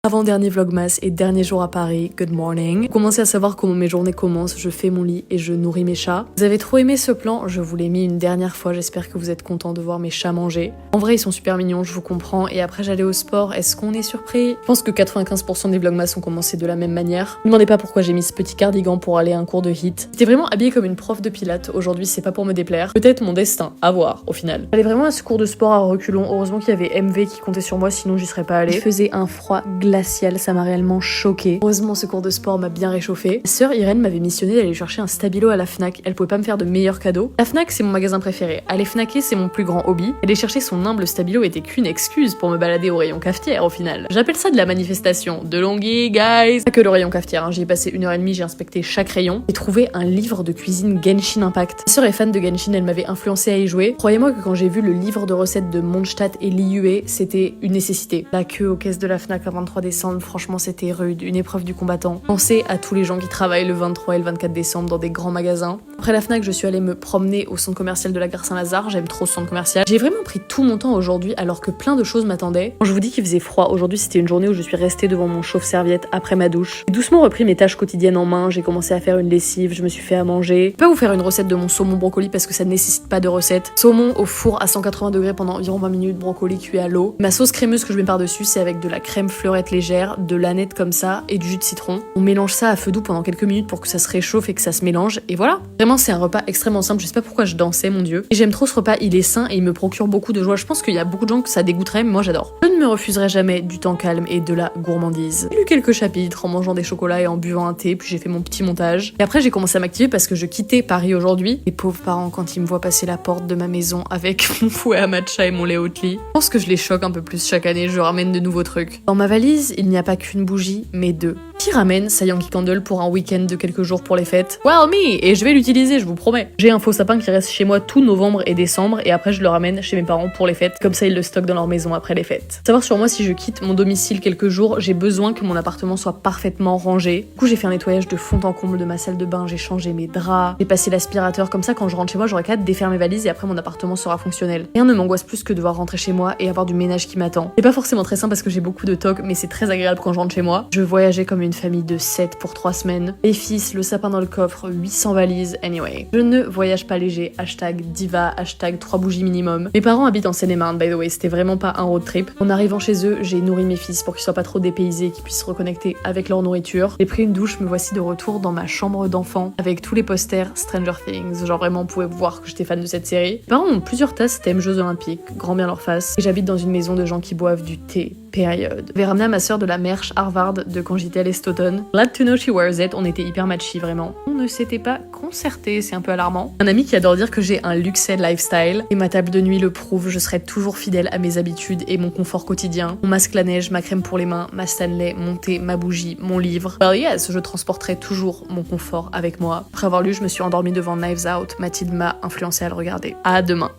Avant-dernier vlogmas et dernier jour à Paris, good morning. Vous commencez à savoir comment mes journées commencent, je fais mon lit et je nourris mes chats. Vous avez trop aimé ce plan, je vous l'ai mis une dernière fois, j'espère que vous êtes contents de voir mes chats manger. En vrai ils sont super mignons, je vous comprends, et après j'allais au sport, est-ce qu'on est surpris? Je pense que 95% des vlogmas ont commencé de la même manière. Ne me demandez pas pourquoi j'ai mis ce petit cardigan pour aller à un cours de HIIT. J'étais vraiment habillée comme une prof de pilates, aujourd'hui c'est pas pour me déplaire. Peut-être mon destin, à voir au final. J'allais vraiment à ce cours de sport à reculons, heureusement qu'il y avait MV qui comptait sur moi, sinon j'y serais pas allée. Il faisait un froid glacial, ça m'a réellement choquée. Heureusement ce cours de sport m'a bien réchauffée. Ma sœur Irène m'avait missionné d'aller chercher un stabilo à la Fnac, elle pouvait pas me faire de meilleurs cadeaux. La Fnac c'est mon magasin préféré, aller fnaquer c'est mon plus grand hobby. Aller chercher son humble stabilo était qu'une excuse pour me balader au rayon cafetière au final. J'appelle ça de la manifestation, de Longhi guys. Pas que le rayon cafetière, hein. J'y ai passé 1h30, j'ai inspecté chaque rayon et trouvé un livre de cuisine Genshin Impact. Ma sœur est fan de Genshin, elle m'avait influencé à y jouer. Croyez-moi que quand j'ai vu le livre de recettes de Mondstadt et Liyue, c'était une nécessité. La queue aux caisses de la Fnac le 23 décembre, franchement c'était rude, une épreuve du combattant. Pensez à tous les gens qui travaillent le 23 et le 24 décembre dans des grands magasins. Après la Fnac, je suis allée me promener au centre commercial de la gare Saint-Lazare, j'aime trop ce centre commercial. J'ai vraiment pris tout mon temps aujourd'hui alors que plein de choses m'attendaient. Quand je vous dis qu'il faisait froid, aujourd'hui c'était une journée où je suis restée devant mon chauffe-serviette après ma douche. J'ai doucement repris mes tâches quotidiennes en main, j'ai commencé à faire une lessive, je me suis fait à manger. Je peux pas vous faire une recette de mon saumon brocoli parce que ça ne nécessite pas de recette. Saumon au four à 180 degrés pendant environ 20 minutes, brocoli cuit à l'eau. Ma sauce crémeuse que je mets par-dessus, c'est avec de la crème fleurette légère, de l'aneth comme ça et du jus de citron. On mélange ça à feu doux pendant quelques minutes pour que ça se réchauffe et que ça se mélange et voilà. Vraiment c'est un repas extrêmement simple, je sais pas pourquoi je dansais mon dieu. Et j'aime trop ce repas, il est sain et il me procure beaucoup de joie. Je pense qu'il y a beaucoup de gens que ça dégoûterait mais moi j'adore. Je ne me refuserai jamais du temps calme et de la gourmandise. J'ai lu quelques chapitres en mangeant des chocolats et en buvant un thé, puis j'ai fait mon petit montage. Et après j'ai commencé à m'activer parce que je quittais Paris aujourd'hui. Les pauvres parents quand ils me voient passer la porte de ma maison avec mon fouet à matcha et mon lait Oatly. Je pense que je les choque un peu plus chaque année, je ramène de nouveaux trucs. Dans ma valise, il n'y a pas qu'une bougie, mais deux. Qui ramène sa Yankee Candle pour un week-end de quelques jours pour les fêtes? Well me! Et je vais l'utiliser, je vous promets. J'ai un faux sapin qui reste chez moi tout novembre et décembre et après je le ramène chez mes parents pour les fêtes. Comme ça ils le stockent dans leur maison après les fêtes. Savoir sur moi si je quitte mon domicile quelques jours, j'ai besoin que mon appartement soit parfaitement rangé. Du coup j'ai fait un nettoyage de fond en comble de ma salle de bain, j'ai changé mes draps, j'ai passé l'aspirateur, comme ça quand je rentre chez moi j'aurai qu'à défaire mes valises et après mon appartement sera fonctionnel. Rien ne m'angoisse plus que de devoir rentrer chez moi et avoir du ménage qui m'attend. C'est pas forcément très simple parce que j'ai beaucoup de tocs mais c'est très agréable quand je rentre chez moi. Je voyageais comme une famille de 7 pour 3 semaines. Les fils, le sapin dans le coffre, 800 valises, anyway. Je ne voyage pas léger, hashtag diva, hashtag 3 bougies minimum. Mes parents habitent en Seine-et-Marne, by the way, c'était vraiment pas un road trip. En arrivant chez eux, j'ai nourri mes fils pour qu'ils soient pas trop dépaysés et qu'ils puissent se reconnecter avec leur nourriture. J'ai pris une douche, me voici de retour dans ma chambre d'enfant avec tous les posters Stranger Things. Genre vraiment, vous pouvez voir que j'étais fan de cette série. Mes parents ont plusieurs tasses thème Jeux Olympiques, grand bien leur face. Et j'habite dans une maison de gens qui boivent du thé. Période. Je vais ramener à ma sœur de la merch Harvard de quand j'étais à l'Estoton. Glad to know she wears it, on était hyper matchy vraiment. On ne s'était pas concerté, c'est un peu alarmant. Un ami qui adore dire que j'ai un luxueux lifestyle et ma table de nuit le prouve, je serai toujours fidèle à mes habitudes et mon confort quotidien. Mon masque la neige, ma crème pour les mains, ma Stanley, mon thé, ma bougie, mon livre. Well yes, je transporterai toujours mon confort avec moi. Après avoir lu, je me suis endormie devant Knives Out, Mathilde m'a influencé à le regarder. À demain.